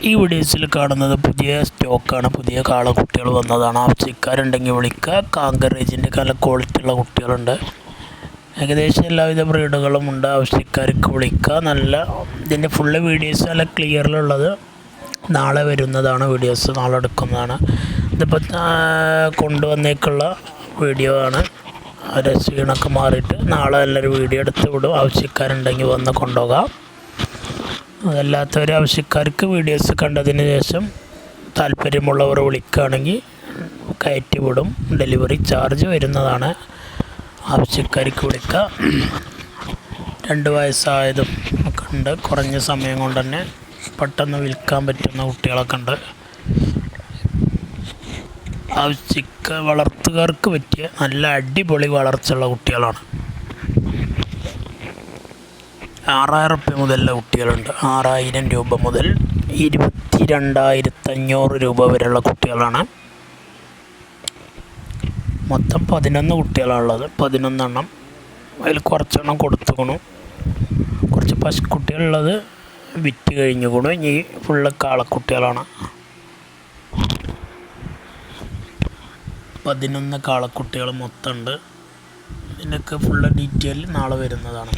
ഈ വീഡിയോസിൽ കാണുന്നത് പുതിയ സ്റ്റോക്കാണ്. പുതിയ കാളക്കുട്ടികൾ വന്നതാണ്. ആവശ്യക്കാരുണ്ടെങ്കിൽ വിളിക്കുക. കാങ്കറേജിൻ്റെ നല്ല ക്വാളിറ്റിയുള്ള കുട്ടികളുണ്ട്. ഏകദേശം എല്ലാവിധ ബ്രീഡുകളും ഉണ്ട്. ആവശ്യക്കാർക്ക് വിളിക്കുക. നല്ല ഇതിൻ്റെ ഫുള്ള് വീഡിയോസ് നല്ല ക്ലിയറിലുള്ളത് നാളെ വരുന്നതാണ്. വീഡിയോസ് നാളെ എടുക്കുന്നതാണ്. ഇതിപ്പോൾ കൊണ്ടുവന്നേക്കുള്ള വീഡിയോ ആണ്. രസീണൊക്കെ മാറിയിട്ട് നാളെ നല്ലൊരു വീഡിയോ എടുത്ത് വിടും. ആവശ്യക്കാരുണ്ടെങ്കിൽ വന്ന് കൊണ്ടുപോകാം. അതല്ലാത്തവർ ആവശ്യക്കാർക്ക് വീഡിയോസ് കണ്ടതിന് ശേഷം താല്പര്യമുള്ളവർ വിളിക്കുകയാണെങ്കിൽ കയറ്റി വിടും. ഡെലിവറി ചാർജ് വരുന്നതാണ്. ആവശ്യക്കാർക്ക് വിളിക്കുക. 2 വയസ്സായതും ഒക്കെ ഉണ്ട്. കുറഞ്ഞ സമയം കൊണ്ട് തന്നെ പെട്ടെന്ന് വിൽക്കാൻ പറ്റുന്ന കുട്ടികളൊക്കെ ഉണ്ട്. വളർത്തുകാർക്ക് പറ്റിയ നല്ല അടിപൊളി വളർച്ചയുള്ള കുട്ടികളാണ്. 6000 റുപ്യ മുതലുള്ള കുട്ടികളുണ്ട്. 6000 രൂപ മുതൽ 22,500 രൂപ വരെയുള്ള കുട്ടികളാണ്. മൊത്തം 11 കുട്ടികളാണുള്ളത്. 11 എണ്ണം. അതിൽ കുറച്ചെണ്ണം കൊടുത്തുകൊണു. കുറച്ച് പശുക്കുട്ടികളുള്ളത് വിറ്റ് കഴിഞ്ഞുകൊണു. ഇനി ഫുള്ള് കാളക്കുട്ടികളാണ്. 11 കാളക്കുട്ടികൾ മൊത്തമുണ്ട്. ഇതിൻ്റെയൊക്കെ ഫുള്ള് ഡീറ്റെയിൽ നാളെ വരുന്നതാണ്.